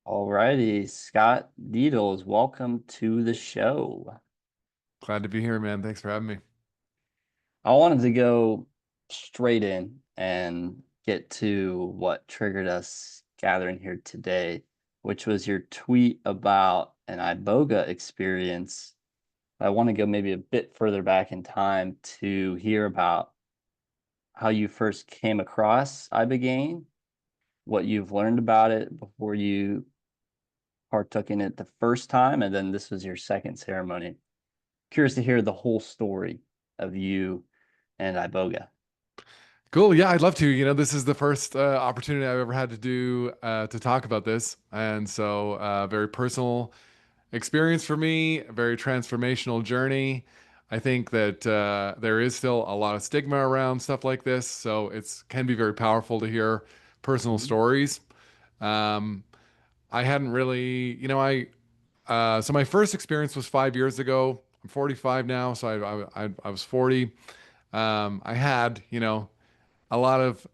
Alrighty, Scott Dedels, welcome to the show. Glad to be here, man. Thanks for having me. I wanted to go straight in and get to what triggered us gathering here today, which was your tweet about an Iboga experience. I want to go maybe a bit further back in time to hear about how you first came across Ibogaine, what you've learned about it before you partook in it the first time, and then this was your second ceremony. Curious to hear the whole story of you and Iboga. Cool. Yeah, I'd love to. This is the first opportunity I've ever had to do to talk about this. And so, very personal experience for me, a very transformational journey. I think that there is still a lot of stigma around stuff like this. So, it's can be very powerful to hear personal Mhm. stories. Um, I hadn't really, so my first experience was 5 years ago. I'm 45 now. So, I was 40. I had, a lot of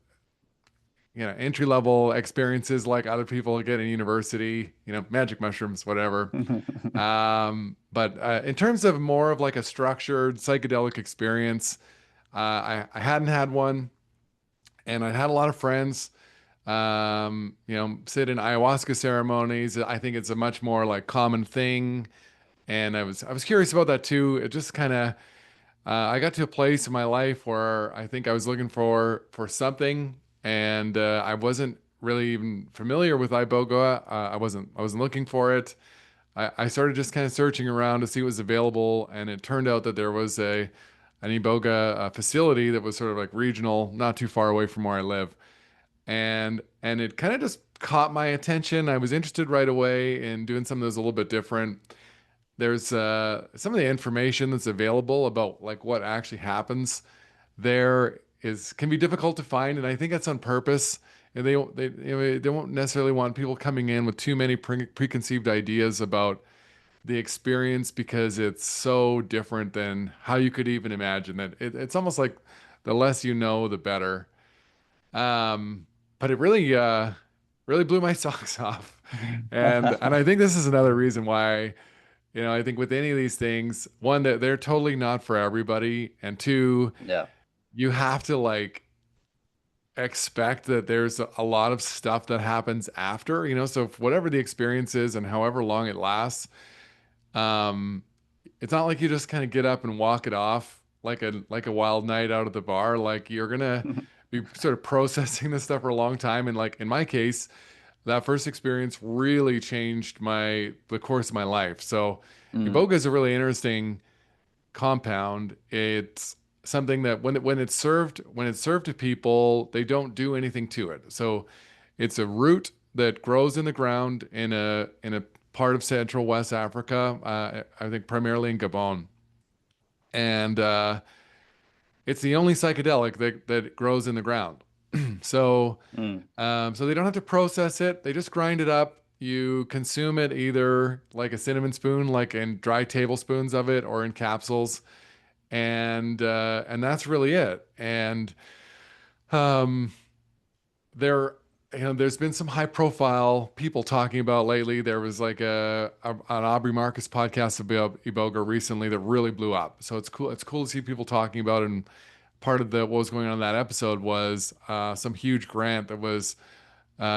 entry level experiences like other people get in university, magic mushrooms, whatever. But in terms of more of like a structured psychedelic experience, I hadn't had one, and I had a lot of friends. Sit in ayahuasca ceremonies. I think it's a much more like common thing, and I was curious about that too. It just kind of I got to a place in my life where I think I was looking for something, and I wasn't really even familiar with Iboga. I wasn't looking for it. I started just kind of searching around to see what was available, and it turned out that there was an Iboga facility that was sort of like regional, not too far away from where I live, and it kind of just caught my attention. I was interested right away in doing something that was a little bit different. There's some of the information that's available about like what actually happens there is can be difficult to find, and I think that's on purpose. And they won't necessarily want people coming in with too many preconceived ideas about the experience because it's so different than how you could even imagine it. It's almost like the less you know, the better. But it really blew my socks off, and I think this is another reason why. I think with any of these things, one, that they're totally not for everybody, and two, Yeah. you have to like expect that there's a lot of stuff that happens after, so if whatever the experience is and however long it lasts, um, it's not like you just kind of get up and walk it off like a wild night out of the bar. Like you're gonna be sort of processing this stuff for a long time. And like in my case, that first experience really changed the course of my life. So Mm. Iboga is a really interesting compound. It's something that when it's served to people, they don't do anything to it. So it's a root that grows in the ground in a part of Central West Africa. I think primarily in Gabon, and it's the only psychedelic that grows in the ground. So Mm. so they don't have to process it. They just grind it up. You consume it either like a cinnamon spoon, like in dry tablespoons of it, or in capsules, and that's really it. And um, there, there's been some high profile people talking about lately. There was like an Aubrey Marcus podcast about Iboga recently that really blew up. So it's cool. It's cool to see people talking about it. And part of what was going on in that episode was some huge grant that was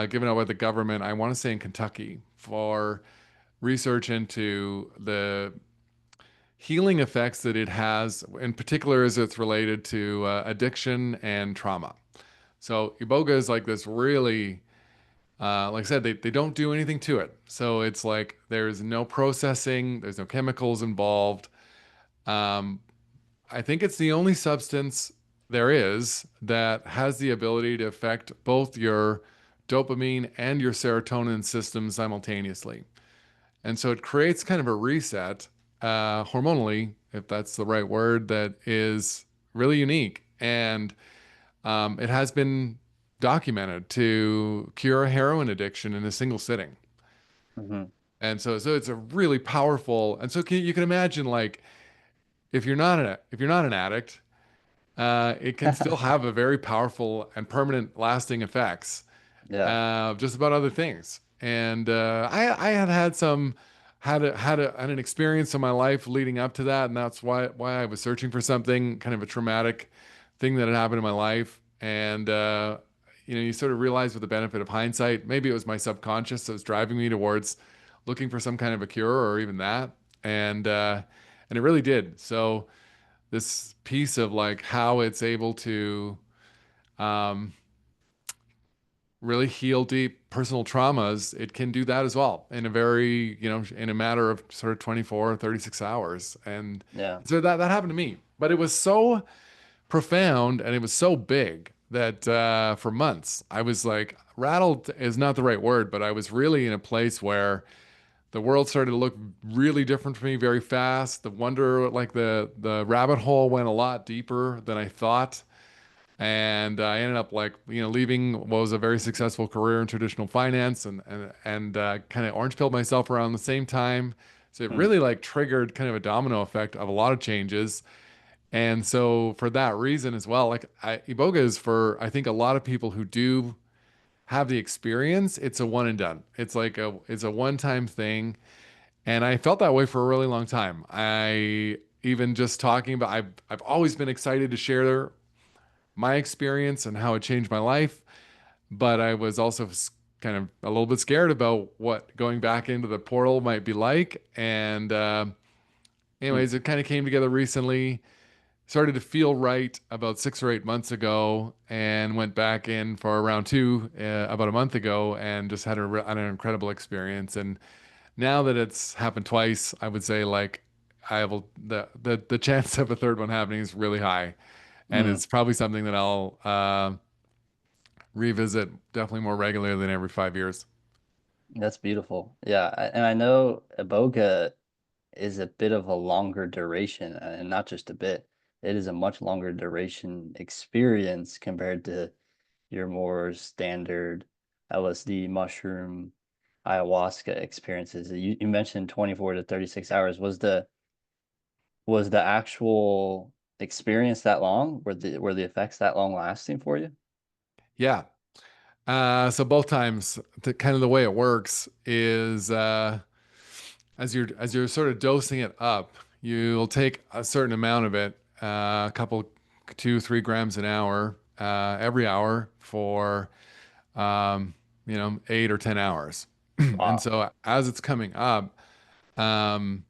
given out by the government. I want to say in Kentucky for research into the healing effects that it has, in particular as it's related to addiction and trauma. So Iboga is like this really, like I said, they don't do anything to it. So it's like there's no processing, there's no chemicals involved. Um, I think it's the only substance there is that has the ability to affect both your dopamine and your serotonin system simultaneously. And so it creates kind of a reset hormonally, if that's the right word, that is really unique. And it has been documented to cure a heroin addiction in a single sitting. Hmm. And so it's a really powerful. And so you can imagine like if you're not an addict, it can still have a very powerful and permanent lasting effects. Yeah. just about other things. And I had had an experience in my life leading up to that, and that's why I was searching for something kind of a traumatic thing that had happened in my life. And you sort of realize with the benefit of hindsight, maybe it was my subconscious that was driving me towards looking for some kind of a cure or even that, and it really did. So this piece of like how it's able to um, really heal deep personal traumas, it can do that as well in a very, in a matter of sort of 24 or 36 hours. And Yeah. so that happened to me. But it was so profound and it was so big that for months I was like, rattled is not the right word, but I was really in a place where the world started to look really different for me very fast. The wonder, like the rabbit hole went a lot deeper than I thought. And I ended up like leaving what was a very successful career in traditional finance and kind of orange pilled myself around the same time. So it Mm. really like triggered kind of a domino effect of a lot of changes. And so for that reason as well, like Iboga is for I think a lot of people who do have the experience. It's a one and done. It's a one time thing, and I felt that way for a really long time. I even just talking about I've always been excited to share my experience and how it changed my life. But I was also kind of a little bit scared about what going back into the portal might be like. And Mm. anyways, it kind of came together recently. Started to feel right about 6 or 8 months ago, and went back in for round two about a month ago, and just had an incredible experience. And now that it's happened twice, I would say like I will the chance of a third one happening is really high, and Mm. it's probably something that I'll revisit definitely more regularly than every 5 years. That's beautiful. Yeah, and I know Iboga is a bit of a longer duration, and not just a bit. It is a much longer duration experience compared to your more standard LSD, mushroom, ayahuasca experiences. You mentioned 24 to 36 hours. Was the actual experience that long? Were the effects that long lasting for you? Yeah. So both times, kind of the way it works is as you're sort of dosing it up, you'll take a certain amount of it, a couple, 2, 3 grams an hour, every hour for 8 or 10 hours. And Wow. so as it's coming up, um,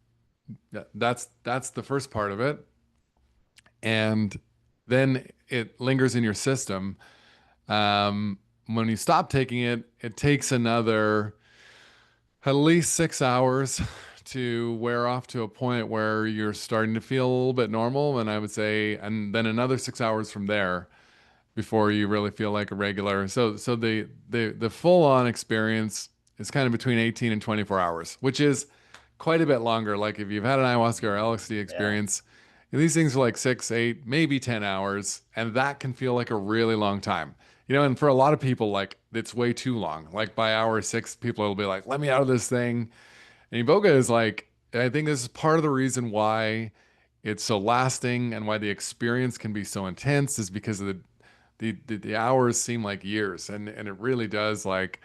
that's the first part of it, and then it lingers in your system. Um, when you stop taking it, it takes another at least 6 hours to wear off to a point where you're starting to feel a little bit normal. And I would say, and then another 6 hours from there before you really feel like a regular. So the full on experience is kind of between 18 and 24 hours, which is quite a bit longer. Like if you've had an ayahuasca or LSD Yeah. experience, these things are like 6, 8, maybe 10 hours, and that can feel like a really long time. And for a lot of people, like it's way too long. Like by hour six, people will be like, let me out of this thing. And Iboga is like, I think this is part of the reason why it's so lasting and why the experience can be so intense is because of the hours seem like years, and it really does like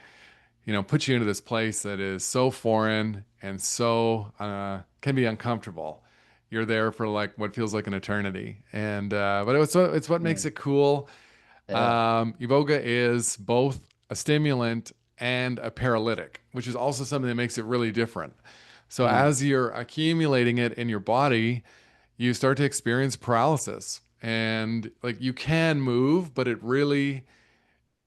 put you into this place that is so foreign and so can be uncomfortable. You're there for like what feels like an eternity, and but it's what makes Mm. it cool. Yeah. Iboga is both a stimulant and a paralytic, which is also something that makes it really different. So Mm. as you're accumulating it in your body, you start to experience paralysis. And like you can move, but it really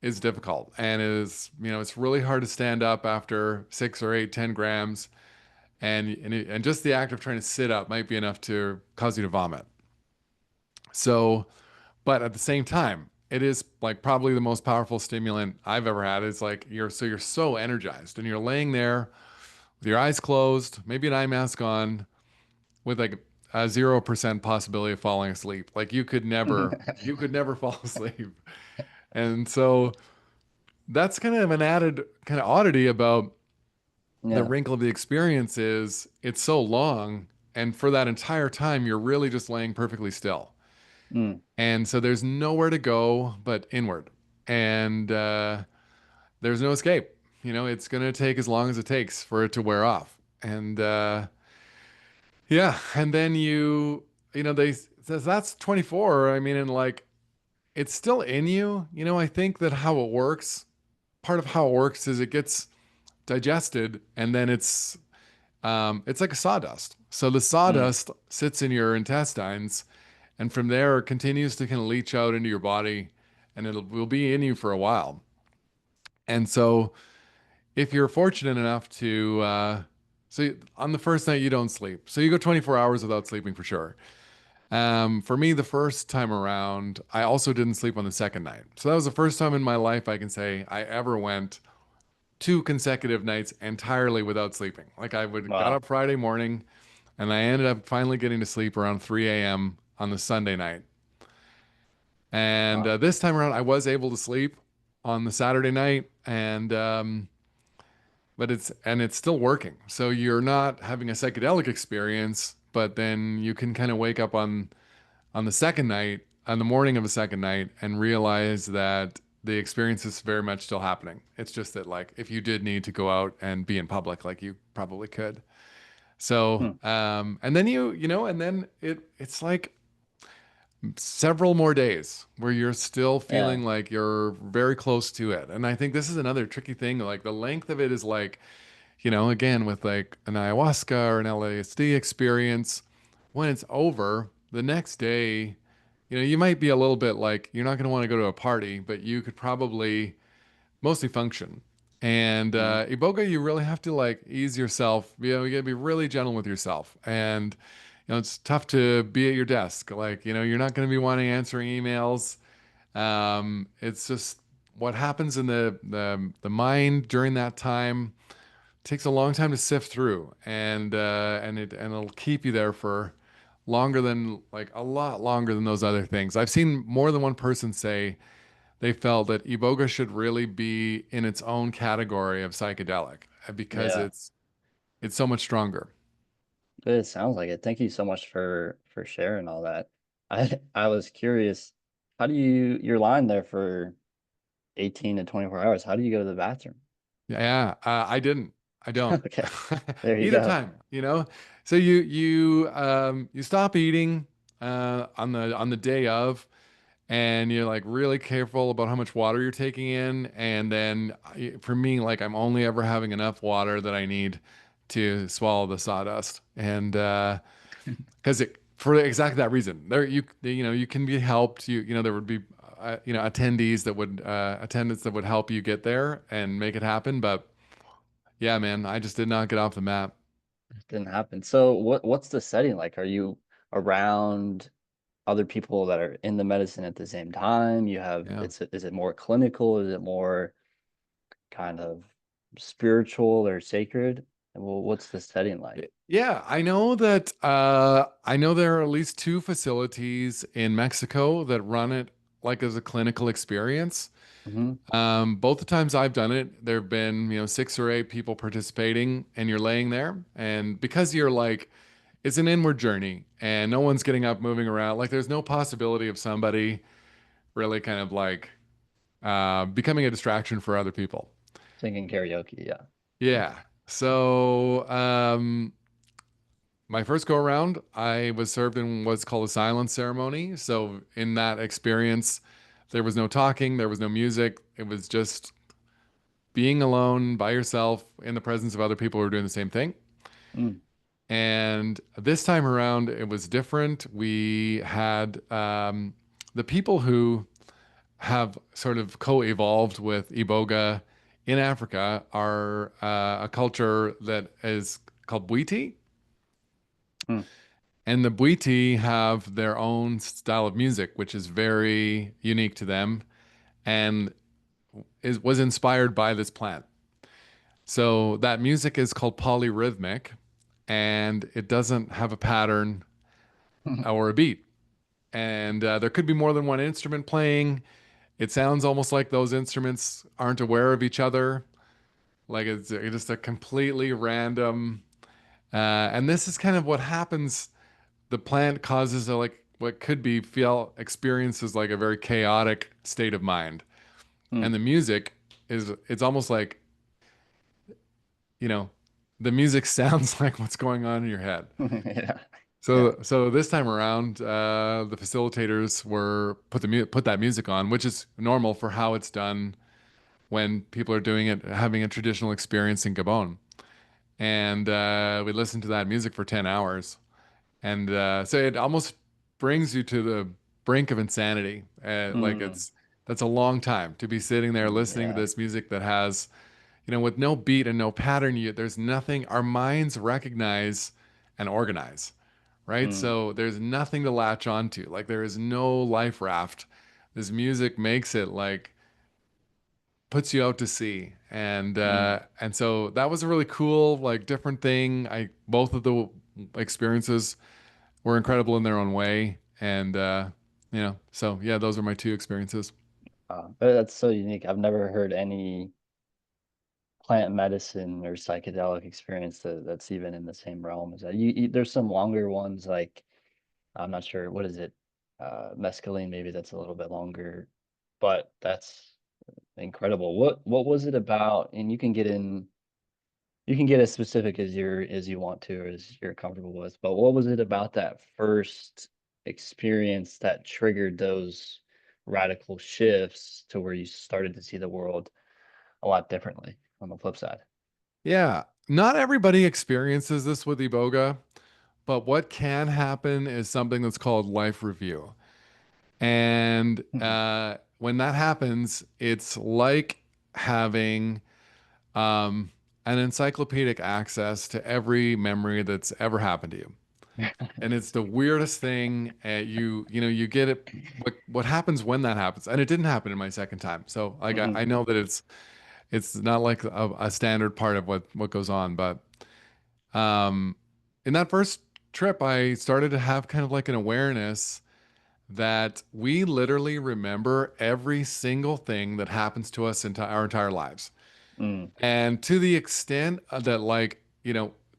is difficult and it's really hard to stand up after 6 or 8, 10 grams. And just the act of trying to sit up might be enough to cause you to vomit. So, but at the same time, it is like probably the most powerful stimulant I've ever had. It's like you're so energized and you're laying there with your eyes closed, maybe an eye mask on, with like a 0% possibility of falling asleep. Like you could never fall asleep. And so that's kind of an added kind of oddity about the Yeah. wrinkle of the experience is it's so long, and for that entire time you're really just laying perfectly still. Mm. And so there's nowhere to go but inward. And there's no escape. You know, it's going to take as long as it takes for it to wear off. And yeah, and then you know, they says that's 24. I mean, and like it's still in you. You know, I think that how it works, part of how it works is it gets digested and then it's like a sawdust. So the Mm, sawdust sits in your intestines and from there it continues to kind of leach out into your body and it will be in you for a while. And so if you're fortunate enough to so on the first night you don't sleep. So you go 24 hours without sleeping for sure. For me, the first time around, I also didn't sleep on the second night. So that was the first time in my life I can say I ever went 2 consecutive nights entirely without sleeping. Like I would got wow. up Friday morning and I ended up finally getting to sleep around 3 a.m. on the Sunday night. And Wow. this time around, I was able to sleep on the Saturday night, and but it's still working. So you're not having a psychedelic experience, but then you can kind of wake up on the second night, on the morning of a second night, and realize that the experience is very much still happening. It's just that like if you did need to go out and be in public, like you probably could. So, Hmm. and then you know, and then it's like several more days where you're still Yeah. feeling like you're very close to it. And I think this is another tricky thing. Like the length of it is like, you know, again, with like an ayahuasca or an LSD experience, when it's over, the next day, you know, you might be a little bit like, you're not going to want to go to a party, but you could probably mostly function. And Mm, Iboga, you really have to like ease yourself. You know, you gotta be really gentle with yourself. And you know, it's tough to be at your desk. Like, you know, you're not going to be wanting answering emails. It's just what happens in the mind during that time takes a long time to sift through, and it'll keep you there for longer than like a lot longer than those other things. I've seen more than one person say they felt that Iboga should really be in its own category of psychedelic because yeah. it's so much stronger. It sounds like it. Thank you so much for sharing all that. I was curious, how do you're lying there for 18 to 24 hours. How do you go to the bathroom? Yeah, I didn't. I don't. Okay. There you Either go. time, you know. So you stop eating on the day of, and you're like really careful about how much water you're taking in. And then for me, like I'm only ever having enough water that I need to swallow the sawdust. And because it for exactly that reason, you know you can be helped. You know there would be you know attendees that would attendants that would help you get there and make it happen. But yeah, man, I just did not get off the map. Didn't happen. So what's the setting like? Are you around other people that are in the medicine at the same time? You have Yeah. is it more clinical? Is it more kind of spiritual or sacred? Well, what's the setting like? Yeah, I know there are at least 2 facilities in Mexico that run it like as a clinical experience. Hmm. Both the times I've done it, there have been, you know, 6 or 8 people participating, and you're laying there. And because you're like, it's an inward journey and no one's getting up, moving around, like there's no possibility of somebody really kind of like becoming a distraction for other people. Singing karaoke, yeah. Yeah. So, my first go around, I was served in what's called a silence ceremony. So, in that experience, there was no talking, there was no music. It was just being alone by yourself in the presence of other people who are doing the same thing. Mm, And this time around, it was different. We had the people who have sort of co-evolved with Iboga in Africa are a culture that is called Bwiti. mm, And the Bwiti have their own style of music, which is very unique to them and was inspired by this plant. So that music is called polyrhythmic and it doesn't have a pattern or a beat. And there could be more than one instrument playing. It sounds almost like those instruments aren't aware of each other. Like it's just a completely random. And this is kind of what happens. The plant causes a like what could be feel experiences like a very chaotic state of mind. mm. And the music is it's almost like, you know, the music sounds like what's going on in your head. Yeah. Yeah. So this time around, the facilitators were put that music on, which is normal for how it's done when people are doing it, having a traditional experience in Gabon. And we listened to that music for 10 hours. And so it almost brings you to the brink of insanity. Like Mm, that's a long time to be sitting there listening to yeah. this music that has, with no beat and no pattern. There's nothing. Our minds recognize and organize, right? Mm, So there's nothing to latch onto. Like there is no life raft. This music makes it like puts you out to sea, mm. and so that was a really cool, like, different thing. I Both of the experiences were incredible in their own way, and so yeah, those are my two experiences. But that's so unique. I've never heard any plant medicine or psychedelic experience that's even in the same realm as that. There's some longer ones like I'm not sure what is it, mescaline maybe that's a little bit longer, but that's incredible. What was it about? And you can get as specific as you want to or as you're comfortable with, but what was it about that first experience that triggered those radical shifts to where you started to see the world a lot differently on the flip side? Yeah, not everybody experiences this with Iboga, but what can happen is something that's called life review. And when that happens, it's like having um, an encyclopedic access to every memory that's ever happened to you. And it's the weirdest thing. You get it. What happens when that happens? And it didn't happen in my second time. So like I Mhm, know that it's not like a standard part of what goes on. But um, in that first trip, I started to have kind of like an awareness that we literally remember every single thing that happens to us in our entire lives. mm, And to the extent that, like,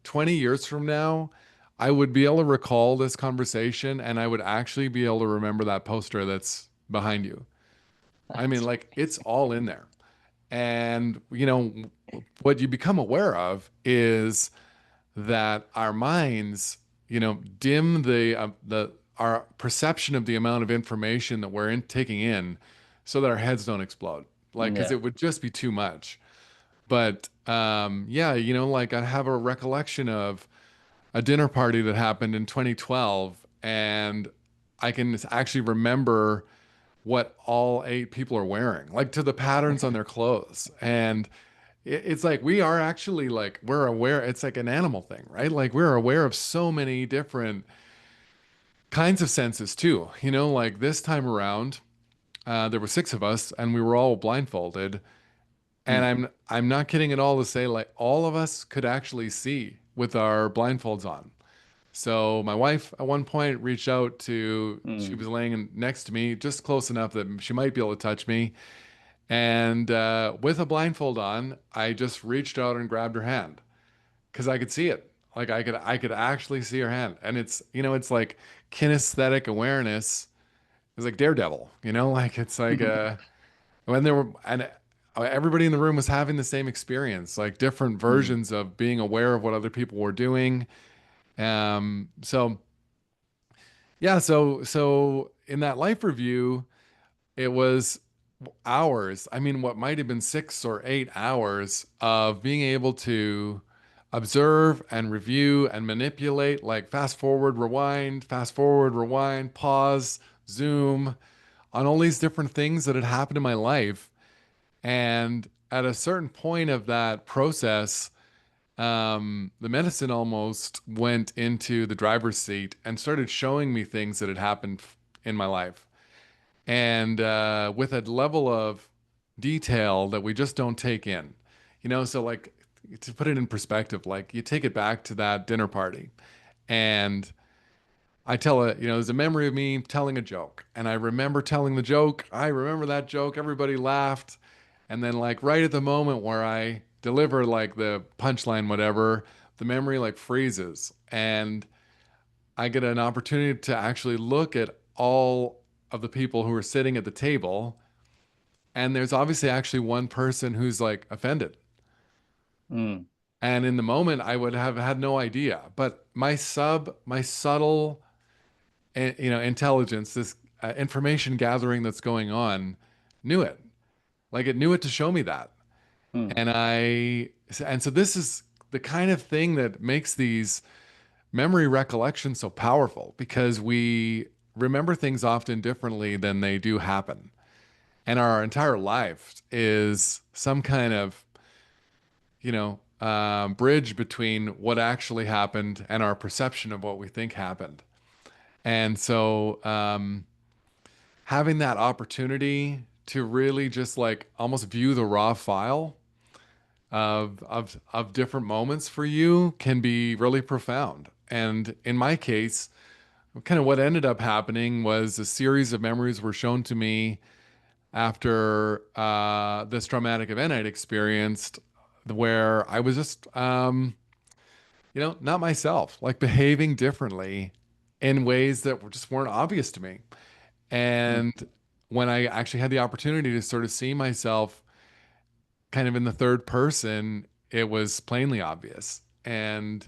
20 years from now, I would be able to recall this conversation and I would actually be able to remember that poster that's behind you. I mean, that's like, it's all in there. And, what you become aware of is that our minds, dim the our perception of the amount of information that taking in so that our heads don't explode. Like, because yeah. it would just be too much. But yeah, like I have a recollection of a dinner party that happened in 2012, and I can actually remember what all eight people are wearing, like to the patterns on their clothes. And it's like we are actually, like, we're aware. It's like an animal thing, right? Like we're aware of so many different kinds of senses too. Like this time around, there were six of us, and we were all blindfolded. And Mm, I'm not kidding at all to say, like, all of us could actually see with our blindfolds on. So my wife at one point reached out to, she mm. was laying next to me just close enough that she might be able to touch me. And with a blindfold on, I just reached out and grabbed her hand because I could see it. Like I could actually see her hand. And it's like kinesthetic awareness. It's like Daredevil, like it's like when there were and everybody in the room was having the same experience, like different Mm, versions of being aware of what other people were doing. So yeah, so in that life review, it was hours. I mean, what might have been 6 or 8 hours of being able to observe and review and manipulate, like fast forward, rewind, pause, zoom on all these different things that had happened in my life. And at a certain point of that process, the medicine almost went into the driver's seat and started showing me things that had happened in my life. And with a level of detail that we just don't take in. So, like, to put it in perspective, like you take it back to that dinner party, and I tell it, there's a memory of me telling a joke, and I remember telling the joke. I remember that joke. Everybody laughed. And then, like, right at the moment where I deliver, like, the punchline, whatever, the memory, like, freezes. And I get an opportunity to actually look at all of the people who are sitting at the table And there's obviously actually one person who's like offended. Mm, And in the moment, I would have had no idea. But my subtle, intelligence, this information gathering that's going on, knew it. Like it knew it to show me that. mm, And and so this is the kind of thing that makes these memory recollections so powerful because we remember things often differently than they do happen. And our entire life is some kind of, bridge between what actually happened and our perception of what we think happened. And so, having that opportunity to really just like almost view the raw file of different moments for you can be really profound. And in my case, kind of what ended up happening was a series of memories were shown to me after this traumatic event I'd experienced, where I was just, not myself, like behaving differently in ways that just weren't obvious to me. mm, And when I actually had the opportunity to sort of see myself kind of in the third person, it was plainly obvious and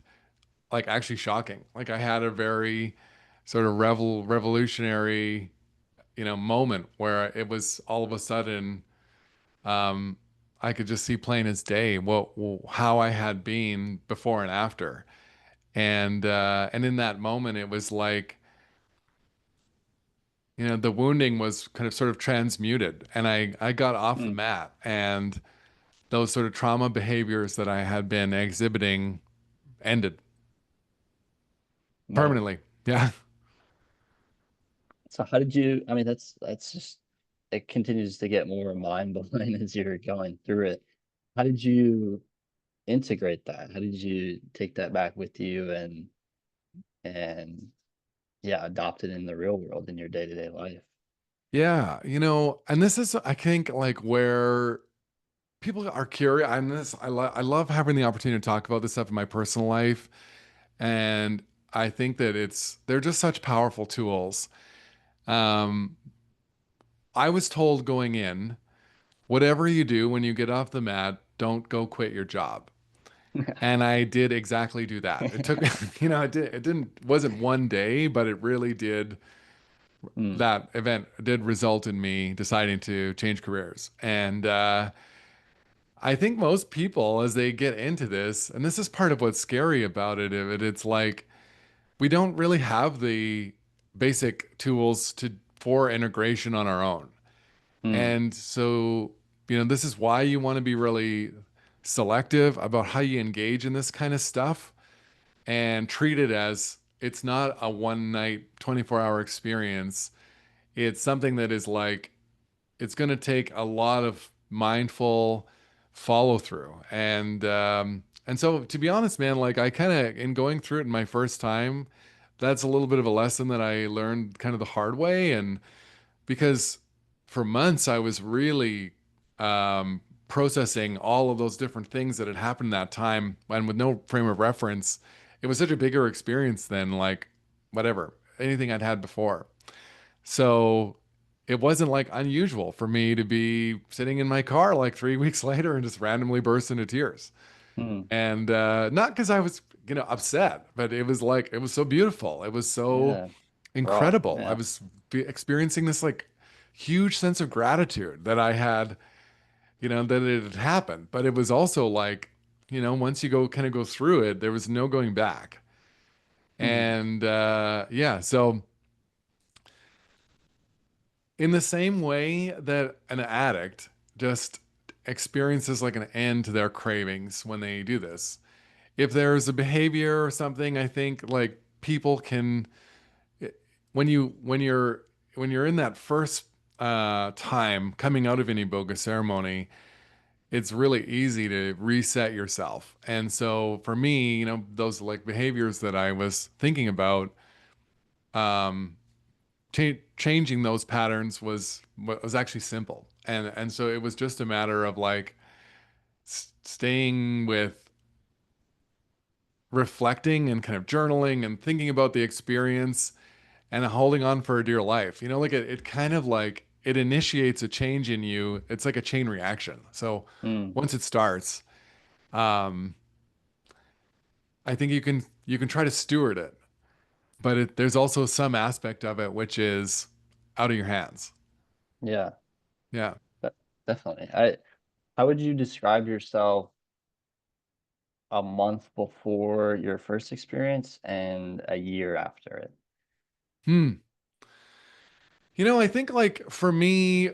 like actually shocking. Like I had a very sort of revolutionary, moment where it was all of a sudden, um, I could just see plain as day how I had been before and after. And in that moment, it was like, the wounding was kind of sort of transmuted, and I got off the mm. mat, and those sort of trauma behaviors that I had been exhibiting ended Right. permanently. Yeah. So how did you, I mean, that's just, it continues to get more mind-blowing as you're going through it. How did you integrate that? How did you take that back with you and yeah, adopt it in the real world in your day-to-day life? Yeah, and this is, I think, like where people are curious. I love having the opportunity to talk about this stuff in my personal life, and I think that they're just such powerful tools. Um, I was told going in, whatever you do when you get off the mat, don't go quit your job. And I did exactly do that. It took, wasn't one day, but it really did. Mm, That event did result in me deciding to change careers. And I think most people, as they get into this, and this is part of what's scary about it's like we don't really have the basic tools for integration on our own. mm, And so, this is why you want to be really selective about how you engage in this kind of stuff and treat it as it's not a one night, 24-hour experience. It's something that is like, it's going to take a lot of mindful follow through. And so, to be honest, man, like I kind of, in going through it in my first time, that's a little bit of a lesson that I learned kind of the hard way. And because for months I was really processing all of those different things that had happened that time, and with no frame of reference, it was such a bigger experience than like whatever anything I'd had before. So it wasn't like unusual for me to be sitting in my car like 3 weeks later and just randomly burst into tears. mm. And not because I was, upset, but it was like, it was so beautiful. It was so Yeah. Raw. incredible. I Yeah. was experiencing this like huge sense of gratitude that I had, that it had happened. But it was also like, once you go through it, there was no going back. Mm, And yeah, so in the same way that an addict just experiences like an end to their cravings when they do this, if there's a behavior or something, I think like people can, when you're in that first time coming out of an Iboga ceremony, it's really easy to reset yourself. And so for me, those like behaviors that I was thinking about, um, changing those patterns was actually simple. And so it was just a matter of like staying with reflecting and kind of journaling and thinking about the experience and holding on for a dear life. Like it kind of like it initiates a change in you. It's like a chain reaction. So Mm, once it starts, um, I think you can try to steward it, but there's also some aspect of it which is out of your hands. yeah, Yeah. de- definitely. How would you describe yourself a month before your first experience and a year after it? Hmm. I think like for me,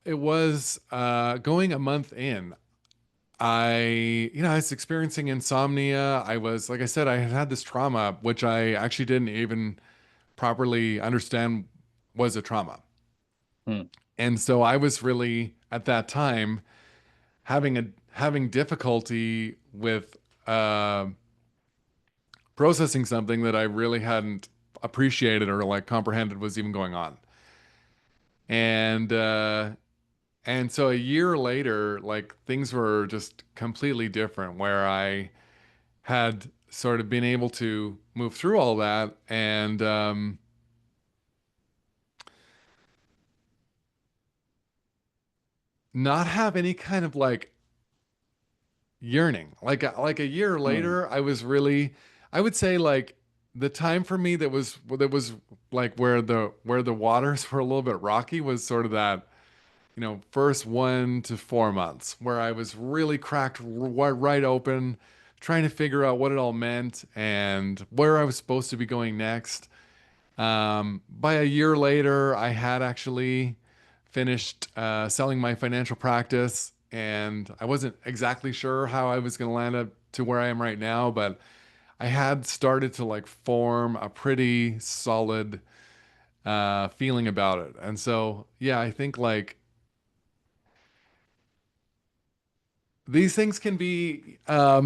it was going a month in. I was experiencing insomnia. I was, like I said, I had had this trauma, which I actually didn't even properly understand was a trauma. Mm, And so I was really at that time having difficulty with uh, processing something that I really hadn't appreciated or like comprehended was even going on. And so a year later, like things were just completely different where I had sort of been able to move through all that and not have any kind of like yearning. Like a year mm, later, I was really, I would say like the time for me that was like where the waters were a little bit rocky was sort of that, first 1 to 4 months where I was really cracked right open, trying to figure out what it all meant and where I was supposed to be going next. By a year later, I had actually finished selling my financial practice, and I wasn't exactly sure how I was going to land up to where I am right now, but I had started to like form a pretty solid feeling about it. And so, yeah, I think like these things can be, I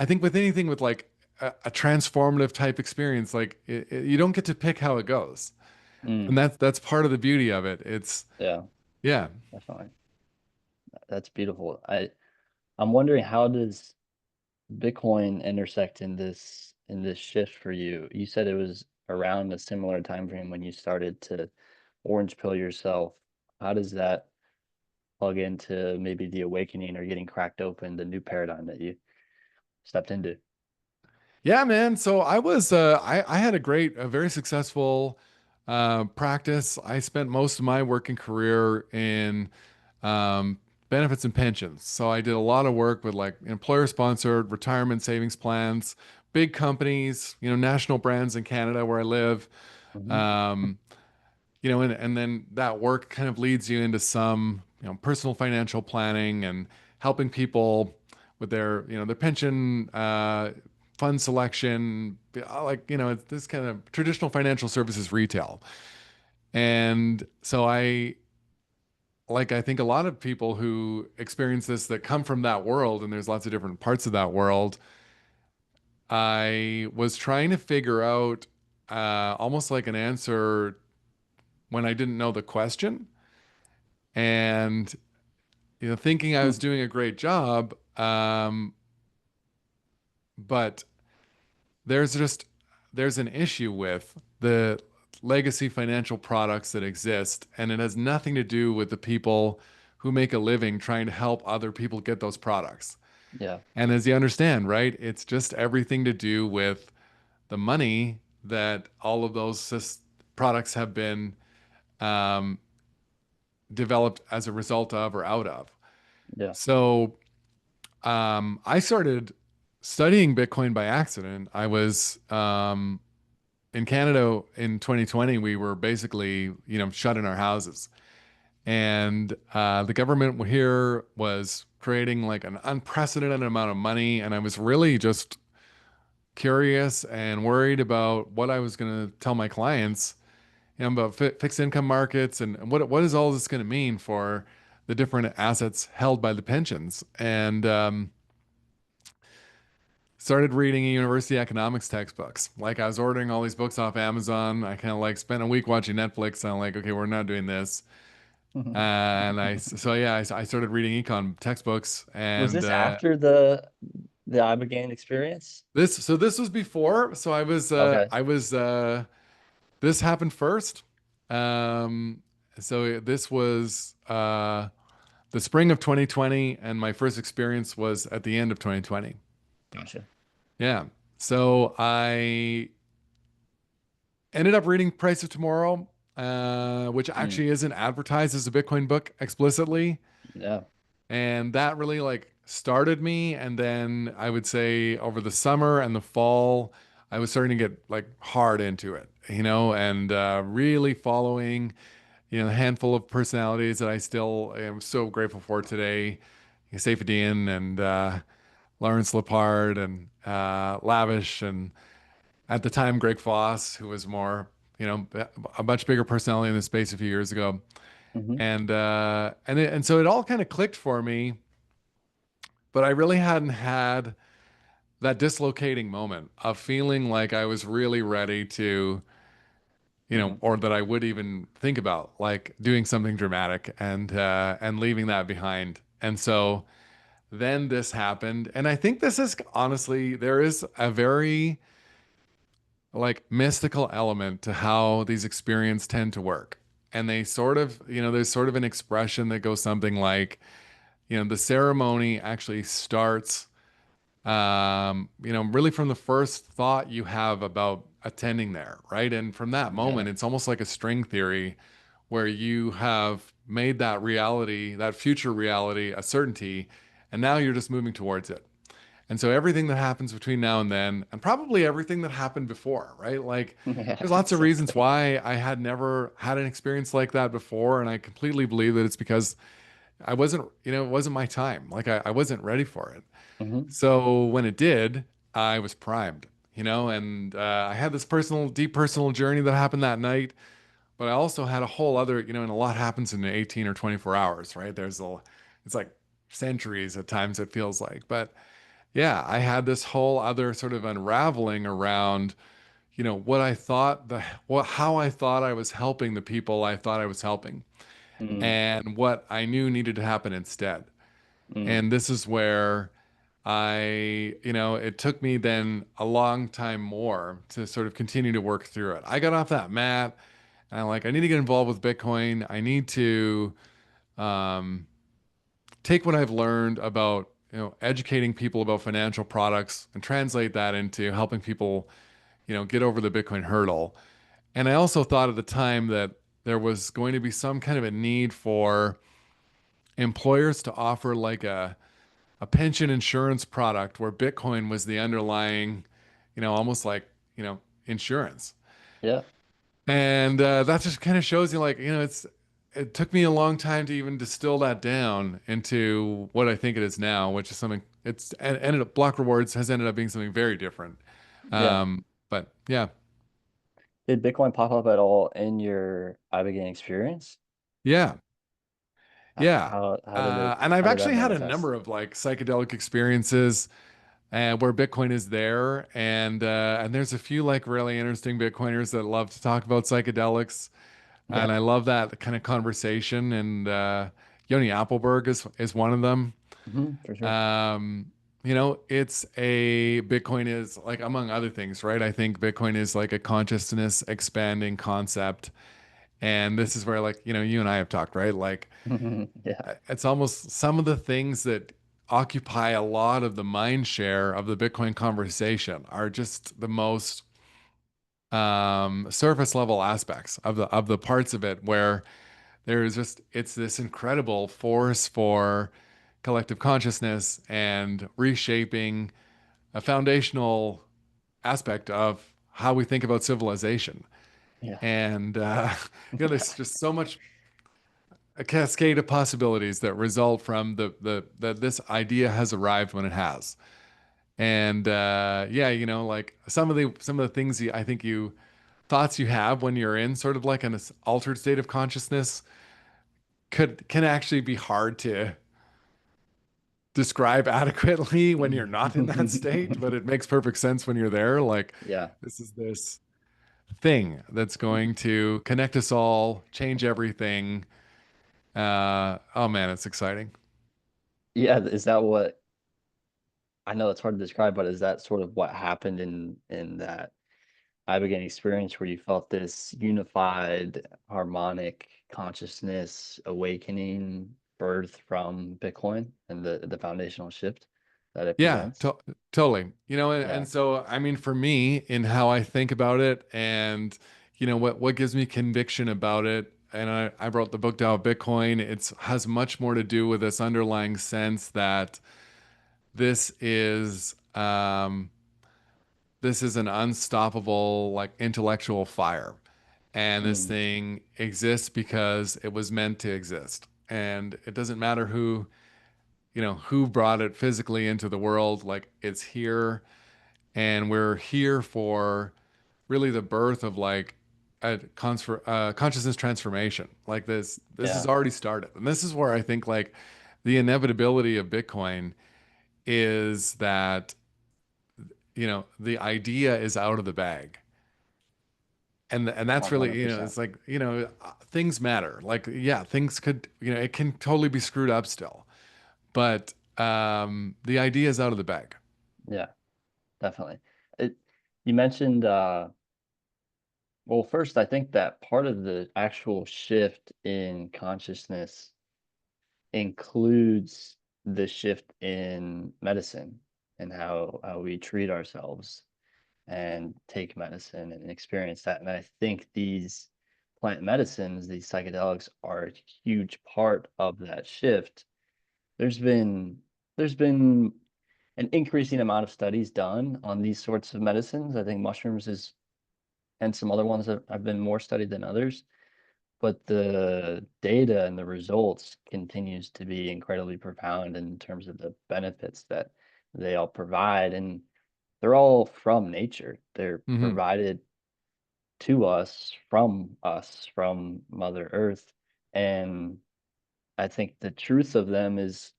think with anything with like a transformative type experience, like you don't get to pick how it goes. And mm, that's part of the beauty of it. yeah, Yeah. definitely. That's beautiful. I'm wondering, how does Bitcoin intersect in this shift for you? You said it was around a similar time frame when you started to orange pill yourself. How does that plug into maybe the awakening or getting cracked open, the new paradigm that you stepped into? Yeah, man. So I had a very successful practice. I spent most of my working career in benefits and pensions. So I did a lot of work with like employer sponsored retirement savings plans, big companies, national brands in Canada where I live. Hmm. Um, and then that work kind of leads you into some, personal financial planning and helping people with their pension fund selection, like, it's this kind of traditional financial services retail. And so I think a lot of people who experience this that come from that world, and there's lots of different parts of that world, I was trying to figure out almost like an answer when I didn't know the question. And thinking I was doing a great job, but there's just there's an issue with the legacy financial products that exist, and it has nothing to do with the people who make a living trying to help other people get those products. Yeah, And as you understand, right, it's just everything to do with the money that all of those products have been um, developed as a result of or out of. yeah. So I started studying Bitcoin by accident. I was in Canada in 2020. We were basically, shut in our houses, and the government here was creating like an unprecedented amount of money, and I was really just curious and worried about what I was going to tell my clients, about fixed income markets and what is all this going to mean for the different assets held by the pensions. And started reading university economics textbooks. Like I was ordering all these books off Amazon. I kind of like spent a week watching Netflix. And I'm like, okay, we're not doing this. And so yeah, I started reading econ textbooks. Was And this after the Ibogaine experience? this was before. So Okay. this happened first. Um, so this was the spring of 2020, and my first experience was at the end of 2020. Gotcha. Yeah. So I ended up reading Price of Tomorrow, which Mm, actually isn't advertised as a Bitcoin book explicitly. yeah. And that really like started me. And then I would say over the summer and the fall, I was starting to get like hard into it, and really following, a handful of personalities that I still am so grateful for today. Safedine and Lawrence Lepard and Lavish and at the time Greg Foss, who was more, a much bigger personality in the space a few years ago. Hmm. And so it all kind of clicked for me, but I really hadn't had that dislocating moment of feeling like I was really ready to, Hmm. or that I would even think about like doing something dramatic and leaving that behind. And so then this happened, and I think this is honestly there is a very like mystical element to how these experiences tend to work. And they sort of, there's sort of an expression that goes something like, the ceremony actually starts, really from the first thought you have about attending there, right? And from that Yeah. moment, it's almost like a string theory where you have made that reality, that future reality, a certainty, and now you're just moving towards it. And so everything that happens between now and then, and probably everything that happened before, right? Like Yeah, there's lots of reasons exactly. why I had never had an experience like that before. And I completely believe that it's because I wasn't, it wasn't my time. Like I wasn't ready for it. Hmm. So when it did, I was primed, and I had this deep personal journey that happened that night. But I also had a whole other, and a lot happens in 18 or 24 hours, right? It's like centuries at times, it feels like. But yeah, I had this whole other sort of unraveling around, what I thought how I thought I was helping the people I thought I was helping Mm, and what I knew needed to happen instead. mm, And this is where it took me then a long time more to sort of continue to work through it. I got off that mat and I'm like, I need to get involved with Bitcoin. I need to, um, take what I've learned about, educating people about financial products and translate that into helping people, get over the Bitcoin hurdle. And I also thought at the time that there was going to be some kind of a need for employers to offer like a pension insurance product where Bitcoin was the underlying, almost like, insurance. yeah. And that just kind of shows you like, it took me a long time to even distill that down into what I think it is now, which is something ended up block rewards has ended up being something very different. Yeah. But yeah, Did Bitcoin pop up at all in your Ibogaine experience? yeah, yeah. How did it And I've how did that actually had a manifest? number of like psychedelic experiences where Bitcoin is there, and there's a few like really interesting Bitcoiners that love to talk about psychedelics. And Yeah. I love that kind of conversation. And Yoni Appleberg is one of them. Hmm, for sure. Um, it's a Bitcoin is like among other things, right? I think Bitcoin is like a consciousness expanding concept. And this is where like, you and I have talked, right? Like Yeah. it's almost some of the things that occupy a lot of the mind share of the Bitcoin conversation are just the most surface level aspects of the parts of it where there is just it's this incredible force for collective consciousness and reshaping a foundational aspect of how we think about civilization. Yeah. And there's just so much a cascade of possibilities that result from the that this idea has arrived when it has. And yeah, like some of the things I think you thoughts you have when you're in sort of like an altered state of consciousness can actually be hard to describe adequately when you're not in that state, but it makes perfect sense when you're there. Like Yeah. this is this thing that's going to connect us all, change everything. Oh man, it's exciting. Yeah, is that what I know it's hard to describe, but is that sort of what happened in that Ibogaine experience where you felt this unified, harmonic consciousness awakening birth from Bitcoin and the foundational shift that it Yeah, presents? totally. Yeah. And so I mean, for me, in how I think about it, and what gives me conviction about it, and I wrote the book Dao of Bitcoin. It's has much more to do with this underlying sense that this is um, this is an unstoppable like intellectual fire, and this Mm, thing exists because it was meant to exist, and it doesn't matter who brought it physically into the world. Like it's here, and we're here for really the birth of like a consciousness transformation. Like this has yeah, already started, and this is where I think like the inevitability of Bitcoin is that the idea is out of the bag. And that's really, 100%. it's like, things matter. Like, yeah, things could, it can totally be screwed up still, but the idea is out of the bag. Yeah, definitely. It, you mentioned, well, first, I think that part of the actual shift in consciousness includes the shift in medicine and how we treat ourselves and take medicine and experience that. And I think these plant medicines, these psychedelics, are a huge part of that shift. There's been there's been an increasing amount of studies done on these sorts of medicines. I think mushrooms is and some other ones that have been more studied than others, but the data and the results continues to be incredibly profound in terms of the benefits that they all provide. And they're all from nature. They're Hmm. provided to us, from Mother Earth. And I think the truth of them is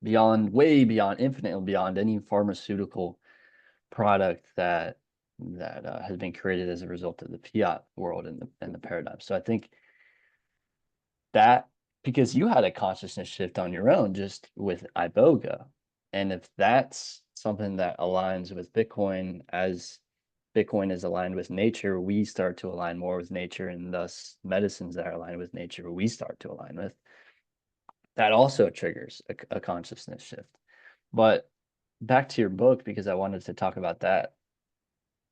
beyond, way beyond, infinitely beyond any pharmaceutical product that has been created as a result of the fiat world and the paradigm. So I think that because you had a consciousness shift on your own just with Iboga, and if that's something that aligns with Bitcoin as Bitcoin is aligned with nature, we start to align more with nature, and thus medicines that are aligned with nature, we start to align with. That also triggers a consciousness shift. But back to your book, because I wanted to talk about that,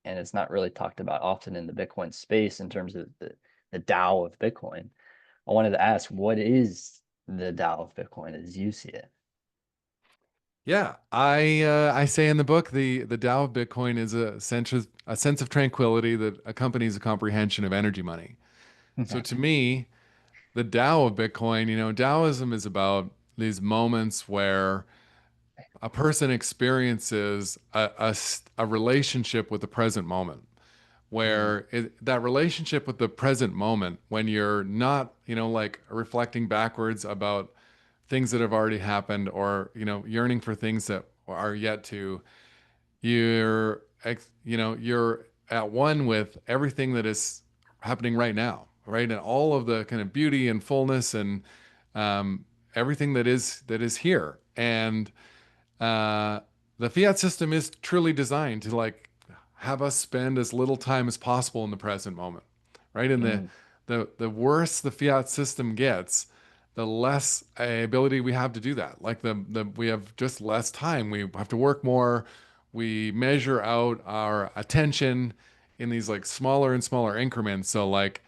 and it's not really talked about often in the Bitcoin space in terms of the Dao of Bitcoin. I wanted to ask, what is the Dao of Bitcoin as you see it? Yeah, I say in the book the Tao of Bitcoin is a sense of tranquility that accompanies a comprehension of energy money. So to me, the Tao of Bitcoin, Taoism is about these moments where a person experiences a relationship with the present moment, Mm, where that relationship with the present moment, when you're not, like reflecting backwards about things that have already happened, or, yearning for things that are yet to, you're at one with everything that is happening right now, right? And all of the kind of beauty and fullness and um, everything that is here. And uh, the fiat system is truly designed to like have us spend as little time as possible in the present moment, right? And the mm, the worse the fiat system gets, the less ability we have to do that. Like the we have just less time. We have to work more. We measure out our attention in these like smaller and smaller increments. So like,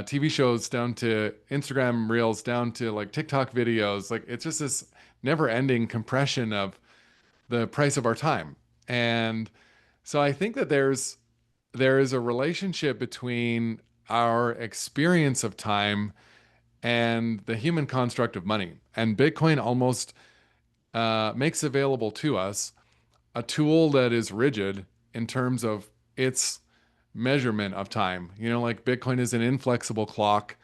TV shows down to Instagram reels, down to like TikTok videos. Like it's just this never-ending compression of the price of our time. And so I think that there is a relationship between our experience of time and the human construct of money. And Bitcoin almost makes available to us a tool that is rigid in terms of its measurement of time. Like Bitcoin is an inflexible clock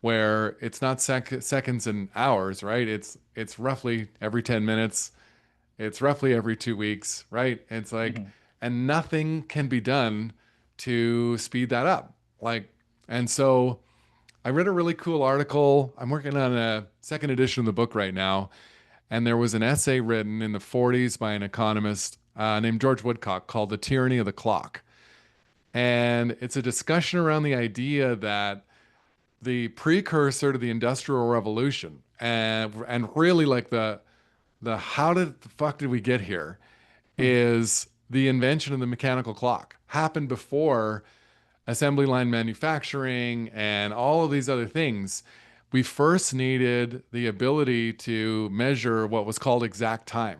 where it's not seconds and hours, right? It's roughly every 10 minutes. It's roughly every 2 weeks, right? It's like, mhm. and nothing can be done to speed that up. Like, and so I read a really cool article. I'm working on a second edition of the book right now. And there was an essay written in the 40s by an economist named George Woodcock called The Tyranny of the Clock. And it's a discussion around the idea that the precursor to the Industrial Revolution and really like the how did the fuck did we get here Hmm. is the invention of the mechanical clock. Happened before assembly line manufacturing and all of these other things. We first needed the ability to measure what was called exact time,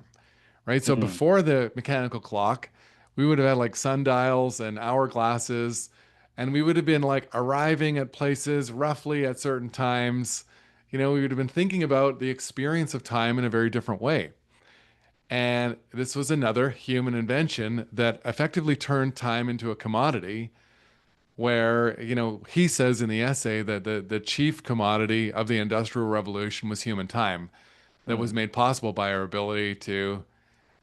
right? So Hmm. before the mechanical clock, we would have had like sundials and hourglasses, and we would have been like arriving at places roughly at certain times. You know, we would have been thinking about the experience of time in a very different way. And this was another human invention that effectively turned time into a commodity where, you know, he says in the essay that the chief commodity of the Industrial Revolution was human time that was Hmm. made possible by our ability to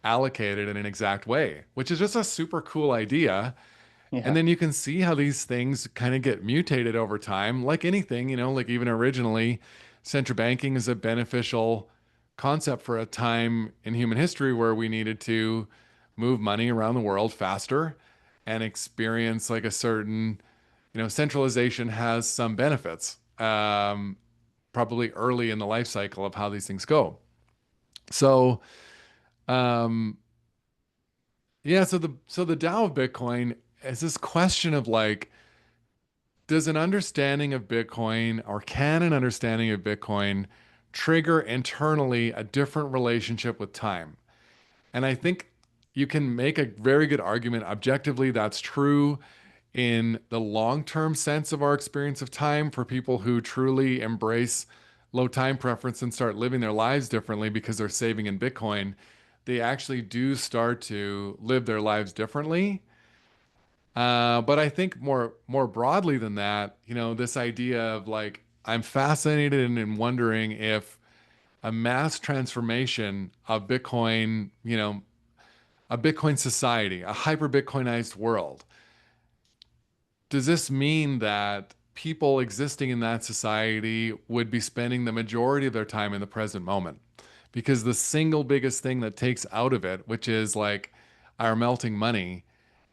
allocate it in an exact way, which is just a super cool idea. And Yeah. then you can see how these things kind of get mutated over time, like anything, you know, like even originally, central banking is a beneficial concept for a time in human history where we needed to move money around the world faster and experience like a certain, you know, centralization has some benefits, probably early in the life cycle of how these things go. So, um, yeah, so the Dao of Bitcoin is this question of like, does an understanding of Bitcoin or can an understanding of Bitcoin trigger internally a different relationship with time? And I think you can make a very good argument objectively that's true in the long-term sense of our experience of time for people who truly embrace low time preference and start living their lives differently because they're saving in Bitcoin. They actually do start to live their lives differently. But I think more broadly than that, you know, this idea of like I'm fascinated and wondering if a mass transformation of Bitcoin, you know, a Bitcoin society, a hyper Bitcoinized world, does this mean that people existing in that society would be spending the majority of their time in the present moment? Because the single biggest thing that takes out of it, which is like our melting money,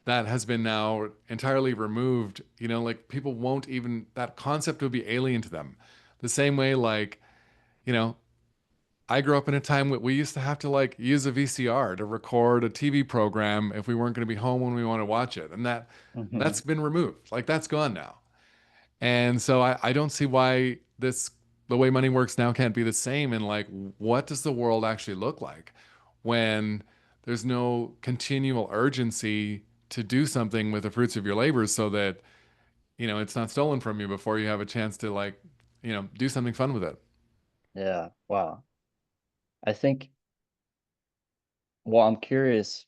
that has been now entirely removed. You know, like people won't even, that concept would be alien to them. The same way, like, you know, I grew up in a time when we used to have to like use a VCR to record a TV program if we weren't going to be home when we want to watch it. And Hmm. that's been removed. Like that's gone now. And so I don't see why the way money works now can't be the same. And like, what does the world actually look like when there's no continual urgency to do something with the fruits of your labors so that, you know, it's not stolen from you before you have a chance to like, you know, do something fun with it. Yeah. Wow. I think, well, I'm curious.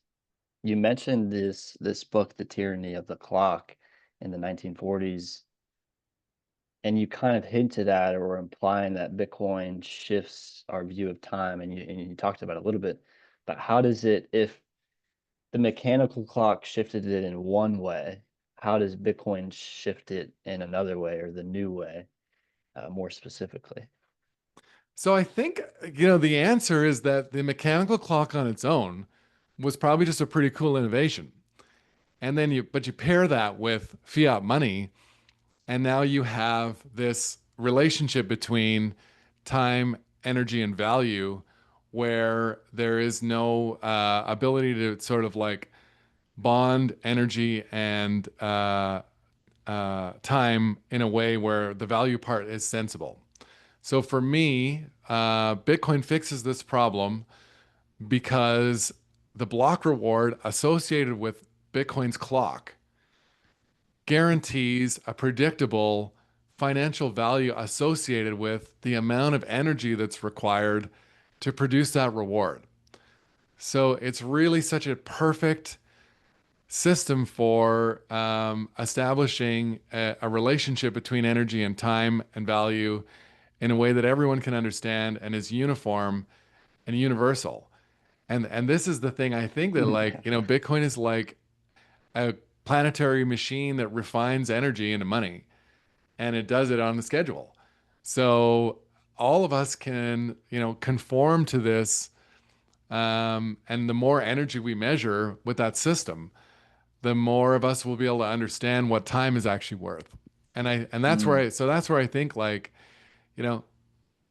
You mentioned this book, The Tyranny of the Clock, in the 1940s, and you kind of hinted at or were implying that Bitcoin shifts our view of time, and you talked about it a little bit. But how does it, if the mechanical clock shifted it in one way, how does Bitcoin shift it in another way, or the new way, more specifically? So I think, you know, the answer is that the mechanical clock on its own was probably just a pretty cool innovation. And then but you pair that with fiat money, and now you have this relationship between time, energy, and value where there is no ability to sort of like bond energy and time in a way where the value part is sensible. So for me, Bitcoin fixes this problem because the block reward associated with Bitcoin's clock guarantees a predictable financial value associated with the amount of energy that's required to produce that reward. So it's really such a perfect system for establishing a relationship between energy and time and value in a way that everyone can understand and is uniform and universal. And this is the thing I think that like, Yeah. you know, Bitcoin is like a planetary machine that refines energy into money and it does it on the schedule. So all of us can, you know, conform to this. And the more energy we measure with that system, the more of us will be able to understand what time is actually worth. And that's where Mm, I think like, you know,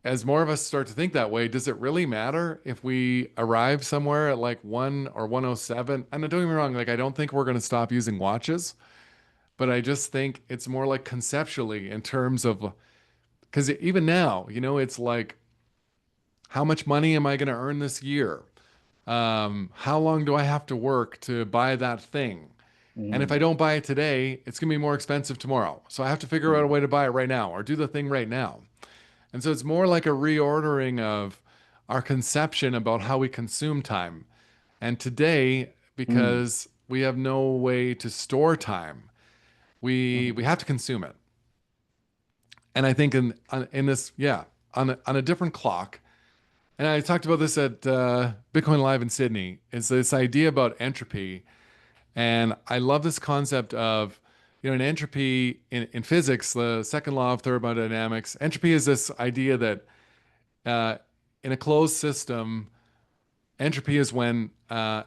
as more of us start to think that way, does it really matter if we arrive somewhere at like 1 or 107? And don't get me wrong, like I don't think we're going to stop using watches, but I just think it's more like conceptually in terms of because even now, it's like how much money am I going to earn this year? How long do I have to work to buy that thing? And if I mm, don't buy it today, it's going to be more expensive tomorrow. So I have to figure out a mm, way to buy it right now or do the thing right now. And so it's more like a reordering of our conception about how we consume time. And today, mm, because we have no way to store time, we mm, have to consume it. And I think in this, yeah, on a different clock. And I talked about this at Bitcoin Live in Sydney. Is this idea about entropy, and I love this concept of, an entropy in physics, the second law of thermodynamics. Entropy is this idea that uh, in a closed system, entropy is when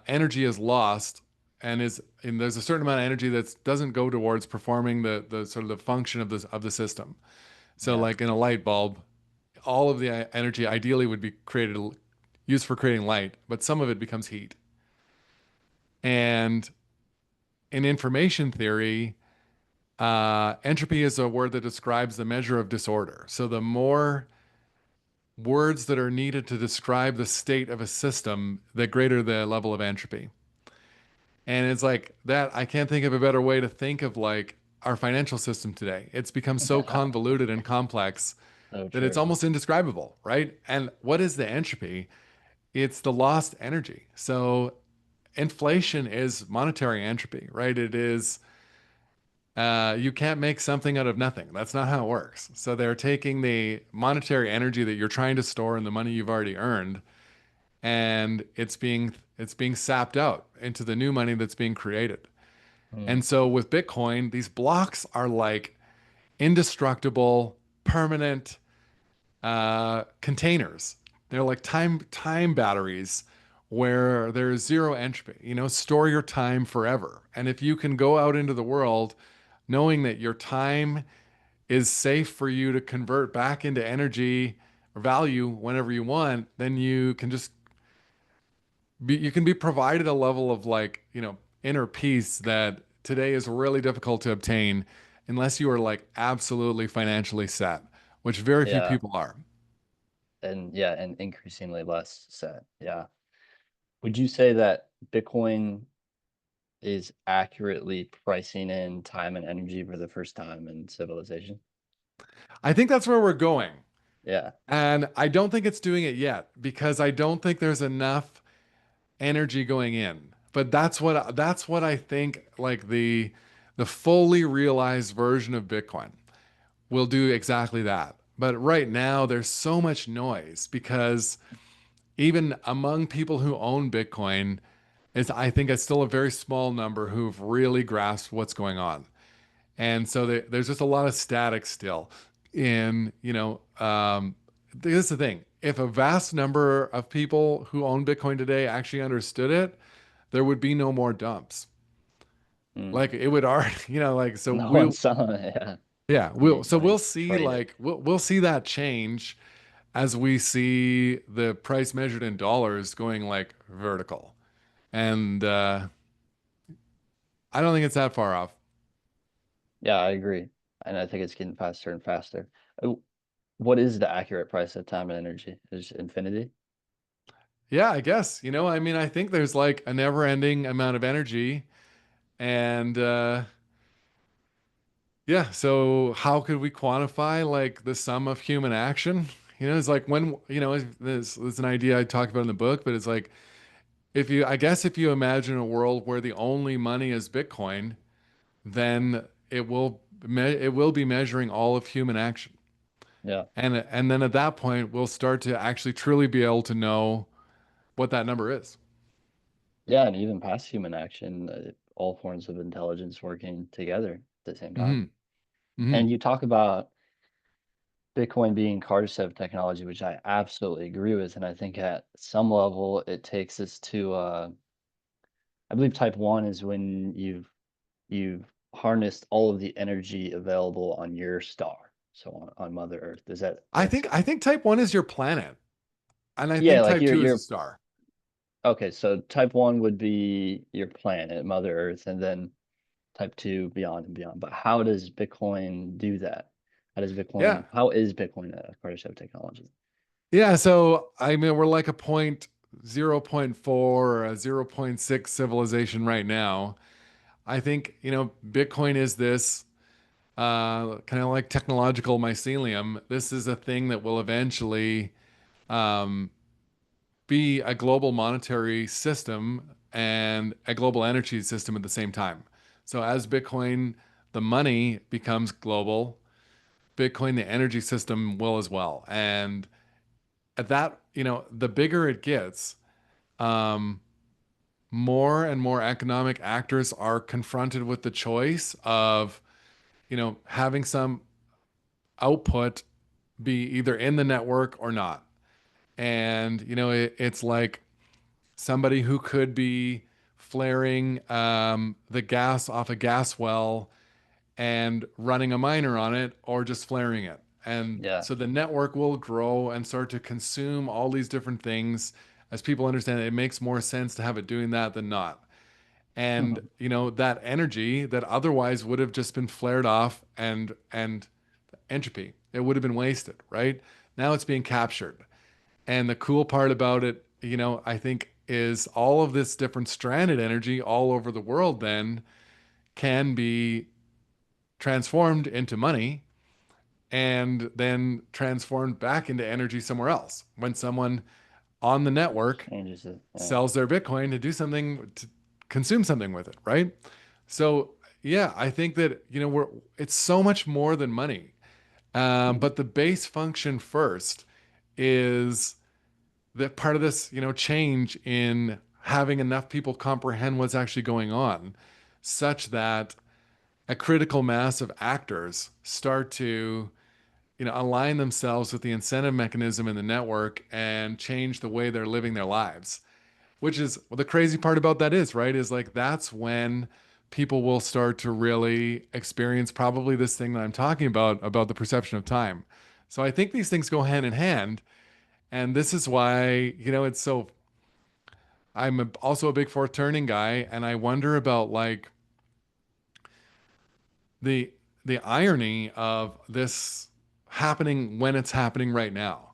energy is lost and there's a certain amount of energy that doesn't go towards performing the sort of the function of the system. So yeah. like in a light bulb, all of the energy ideally would be used for creating light, but some of it becomes heat. And in information theory, entropy is a word that describes the measure of disorder. So the more words that are needed to describe the state of a system, the greater the level of entropy. And it's like that. I can't think of a better way to think of like our financial system today. It's become so Yeah. convoluted and complex So that it's true. almost indescribable, right? And what is the entropy? It's the lost energy. So inflation is monetary entropy, right? It is you can't make something out of nothing. That's not how it works. So they're taking the monetary energy that you're trying to store and the money you've already earned, and it's being sapped out into the new money that's being created. Mm, And so with Bitcoin, these blocks are like indestructible, permanent containers. They're like time batteries where there's zero entropy. Store your time forever. And if you can go out into the world knowing that your time is safe for you to convert back into energy or value whenever you want, then you can be provided a level of like, inner peace that today is really difficult to obtain unless you are like absolutely financially set, which very few yeah. people are. And increasingly less set. Yeah. Would you say that Bitcoin is accurately pricing in time and energy for the first time in civilization? I think that's where we're going. Yeah. And I don't think it's doing it yet because I don't think there's enough energy going in. But that's what I think like the fully realized version of Bitcoin will do exactly that. But right now there's so much noise because even among people who own Bitcoin, I think it's still a very small number who've really grasped what's going on. And so there's just a lot of static still. In Here's the thing: if a vast number of people who own Bitcoin today actually understood it, there would be no more dumps. Mm. Like it would already, like so No one's selling it. Yeah. yeah, we'll You so don't we'll even see trade it. like we'll see that change as we see the price measured in dollars going like vertical. And I don't think it's that far off. Yeah, I agree. And I think it's getting faster and faster. Uh, What is the accurate price of time and energy? Is infinity? Yeah, I guess. I mean, I think there's like a never-ending amount of energy and yeah, so how could we quantify like the sum of human action? It's like when, there's an idea I talked about in the book, but it's like I guess if you imagine a world where the only money is Bitcoin, then it will be measuring all of human action. Yeah. And then at that point, we'll start to actually truly be able to know what that number is. Yeah, and even past human action, all forms of intelligence working together at the same time. Hmm. Hmm. And you talk about Bitcoin being card sieve technology, which I absolutely agree with. And I think at some level it takes us to I believe type one is when you've you've harnessed all of the energy available on your star, so on Mother Earth. Is that that's I think type 1 is your planet, and I yeah, think like type 2 is a you're star. okay, so type one would be your planet, Mother Earth, and then type two beyond and beyond. But how does Bitcoin do that? Yeah. How is Bitcoin a partnership technology? Yeah, so I mean we're like a point 0.4 or a zero point 0.6 civilization right now. I think, Bitcoin is this kind of like technological mycelium. This is a thing that will eventually um, be a global monetary system and a global energy system at the same time. So as Bitcoin, the money becomes global, Bitcoin, the energy system will as well. And at that, the bigger it gets, um, more and more economic actors are confronted with the choice of, having some output be either in the network or not. And, it's like somebody who could be flaring the gas off a gas well and running a miner on it or just flaring it. And Yeah. so the network will grow and start to consume all these different things as people understand that it makes more sense to have it doing that than not. And Mhm. that energy that otherwise would have just been flared off and entropy, it would have been wasted, right? Now it's being captured. And the cool part about it, I think is all of this different stranded energy all over the world then can be transformed into money and then transformed back into energy somewhere else. When someone on the network Changes it. Yeah. sells their Bitcoin to do something, to consume something with it, right? So, yeah, I think that, it's so much more than money. Mhm. But the base function first is that part of this, change in having enough people comprehend what's actually going on, such that a critical mass of actors start to, align themselves with the incentive mechanism in the network and change the way they're living their lives. Which is well, the crazy part about that is, right, is like that's when people will start to really experience probably this thing that I'm talking about the perception of time. So I think these things go hand in hand. And this is why, it's so also a big fourth turning guy, and I wonder about like the the irony of this happening when it's happening right now.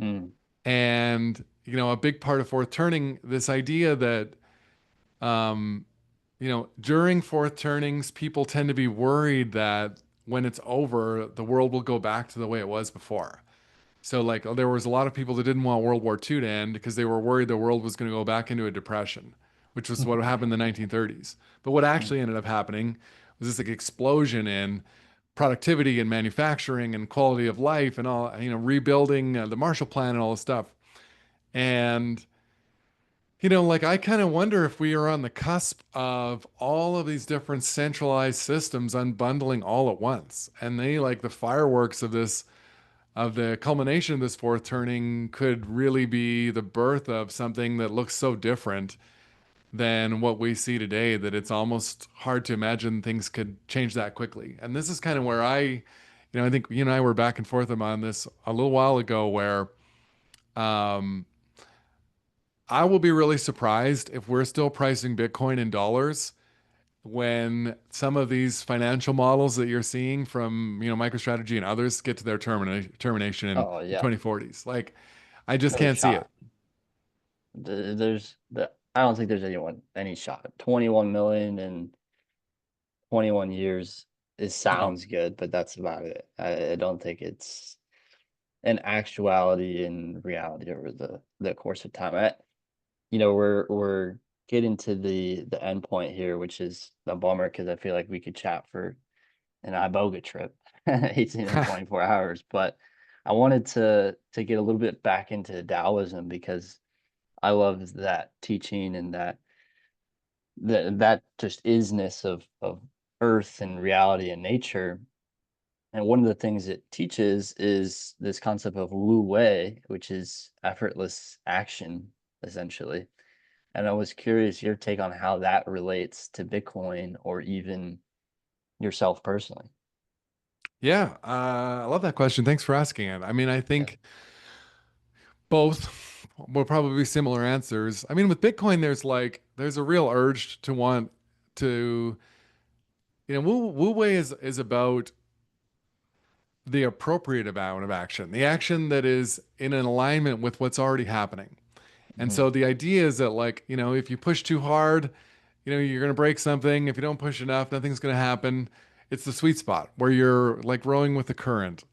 Mm. And a big part of fourth turning, this idea that um, during fourth turnings, people tend to be worried that when it's over, the world will go back to the way it was before. So like there was a lot of people that didn't want World War II to end because they were worried the world was going to go back into a depression, which was what happened in the 1930s. But what actually ended up happening was this like explosion in productivity and manufacturing and quality of life and all, rebuilding the Marshall Plan and all this stuff. And like I kind of wonder if we are on the cusp of all of these different centralized systems unbundling all at once. And they like the fireworks of this of the culmination of this fourth turning could really be the birth of something that looks so different than what we see today that it's almost hard to imagine things could change that quickly. And this is kind of where I think you and I were back and forth on this a little while ago where um, I will be really surprised if we're still pricing Bitcoin in dollars when some of these financial models that you're seeing from MicroStrategy and others get to their termination in Oh the yeah. 2040s. Like, I just No can't see it. shot. There's the I don't think there's any shot. 21 million in 21 years. It No. sounds good, but that's about it. I don't think it's an actuality in reality over the course of time. We're getting to the end point here, which is a bummer because I feel like we could chat for an Iboga trip, 18 or 24 hours. But I wanted to get a little bit back into Taoism because I love that teaching and that just isness of earth and reality and nature. And one of the things it teaches is this concept of Wu Wei, which is effortless action, essentially. And I was curious your take on how that relates to Bitcoin or even yourself personally. Yeah, I love that question. Thanks for asking it. I mean, I Yeah. think both will probably be similar answers. I mean, with Bitcoin, there's a real urge to want to, Wu Wei is about the appropriate amount of action, the action that is in an alignment with what's already happening. And Mhm. so the idea is that, like, if you push too hard, you're going to break something. If you don't push enough, nothing's going to happen. It's the sweet spot where you're like rowing with the current.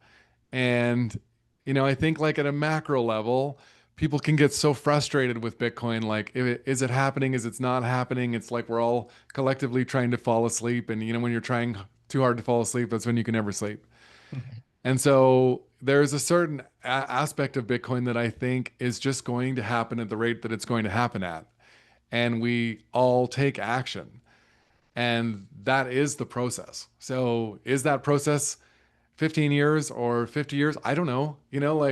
And, I think like at a macro level, people can get so frustrated with Bitcoin. Like, is it happening? Is it not happening? It's like we're all collectively trying to fall asleep. And, when you're trying too hard to fall asleep, that's when you can never sleep. And so there's a certain aspect of Bitcoin that I think is just going to happen at the rate that it's going to happen at. And we all take action. And that is the process. So is that process 15 years or 50 years? I don't know,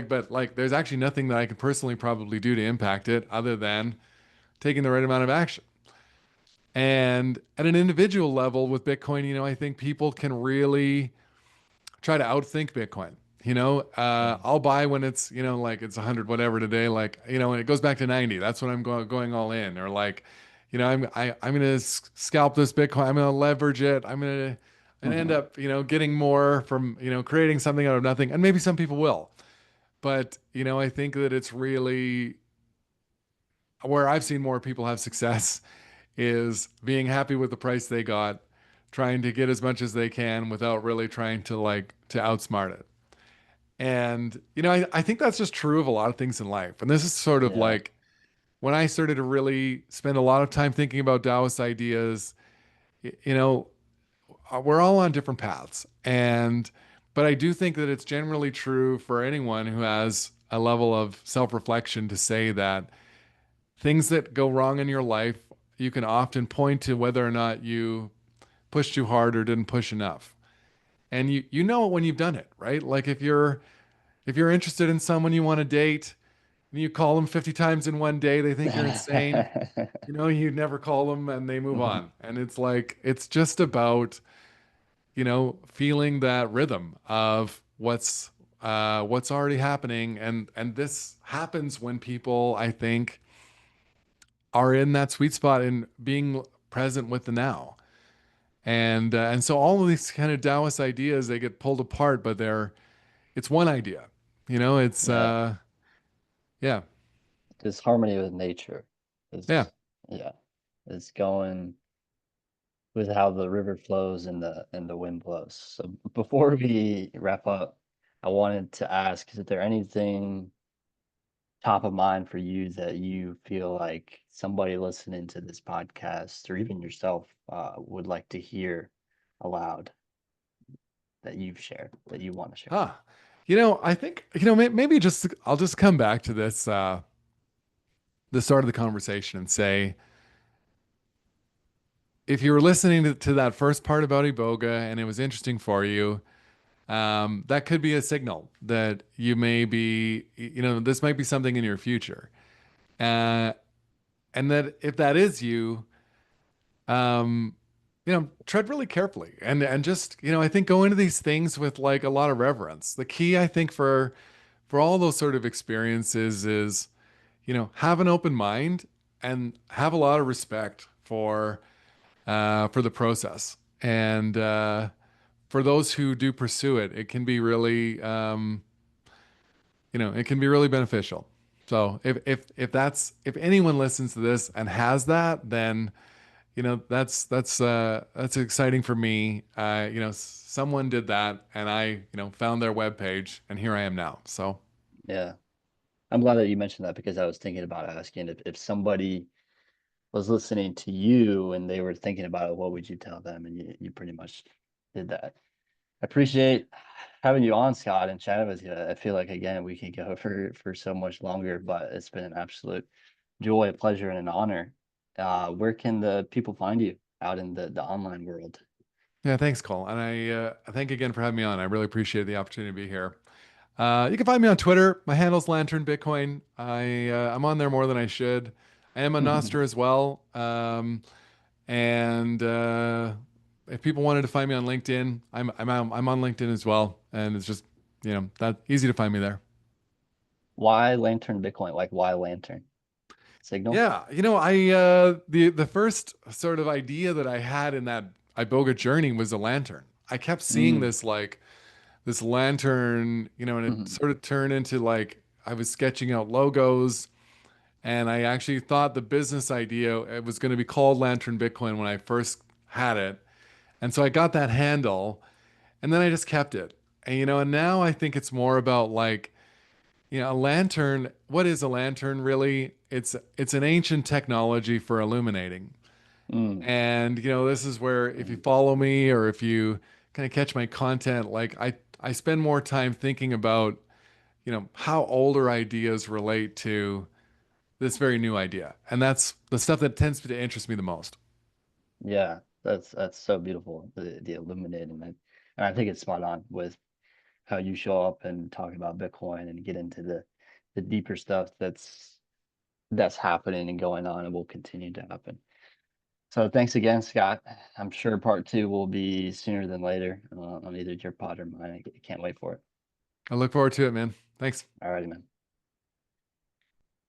but like there's actually nothing that I can personally probably do to impact it other than taking the right amount of action. And at an individual level with Bitcoin, I think people can really try to outthink Bitcoin. Yeah. I'll buy when it's, like it's 100 whatever today, like, when it goes back to 90, that's when I'm going all in. Or like, I'm going to scalp this Bitcoin. I'm going to leverage it. I'm going to and end up, getting more from, creating something out of nothing. And maybe some people will. But, I think that it's really where I've seen more people have success is being happy with the price they got, trying to get as much as they can without really trying to outsmart it. And, I think that's just true of a lot of things in life. And this is sort of Yeah. like when I started to really spend a lot of time thinking about Taoist ideas, y- you know, we're all on different paths. But I do think that it's generally true for anyone who has a level of self-reflection to say that things that go wrong in your life, you can often point to whether or not you pushed too hard or didn't push enough. And you know it when you've done it, right? Like if you're interested in someone you want to date and you call them 50 times in one day, they think you're insane. You never call them and they move Mhm. on. And it's like it's just about, feeling that rhythm of what's already happening. And this happens when people, I think, are in that sweet spot in being present with the now. And so all of these kind of Taoist ideas, they get pulled apart, but it's one idea. It's Yeah. yeah, This harmony with nature yeah. is, yeah, is going with how the river flows and the wind blows. So before we wrap up, I wanted to ask, is there anything top of mind for you that you feel like somebody listening to this podcast or even yourself would like to hear aloud that you've shared, that you want to share? Huh. I think, maybe just I'll just come back to this the start of the conversation and say if you were listening to that first part about Iboga and it was interesting for you, that could be a signal that you may be, this might be something in your future. Uh, and that if that is you, um, tread really carefully and just, I think go into these things with like a lot of reverence. The key, I think, for all those sort of experiences is, have an open mind and have a lot of respect for the process. And for those who do pursue it, it can be really, it can be really beneficial. So if anyone listens to this and has that, then that's exciting for me. Someone did that, and I found their webpage, and here I am now. So Yeah. I'm glad that you mentioned that because I was thinking about asking if somebody was listening to you and they were thinking about it, what would you tell them? And you pretty much did that. I appreciate having you on, Scott, and chatting with you. I feel like again we could go for so much longer, but it's been an absolute joy, a pleasure, and an honor. Where can the people find you out in the online world? yeah, thanks, Cole, and I thank you again for having me on. I really appreciate the opportunity to be here. You can find me on Twitter. My handle's Lantern Bitcoin. I'm on there more than I should. I am a Noster as well. And if people wanted to find me on LinkedIn, I'm on LinkedIn as well, and it's just that easy to find me there. Why Lantern Bitcoin? Like why Lantern? Signal? Yeah, I the first sort of idea that I had in that Iboga journey was a lantern. I kept seeing Mm. this like this lantern, and it Mhm. sort of turned into like I was sketching out logos, and I actually thought the business idea it was going to be called Lantern Bitcoin when I first had it. And so I got that handle, and then I just kept it. And now I think it's more about like, a lantern. What is a lantern really? It's an ancient technology for illuminating. Mm. And this is where if you Mm. follow me or if you kind of catch my content, like I spend more time thinking about, how older ideas relate to this very new idea. And that's the stuff that tends to interest me the most. Yeah, that's so beautiful. The illuminating, and I think it's spot on with how you show up and talk about Bitcoin and get into the deeper stuff that's happening and going on and will continue to happen. So thanks again, Scott. I'm sure part two will be sooner than later on either your pod or mine. I can't wait for it. I look forward to it, man. Thanks. All righty, man.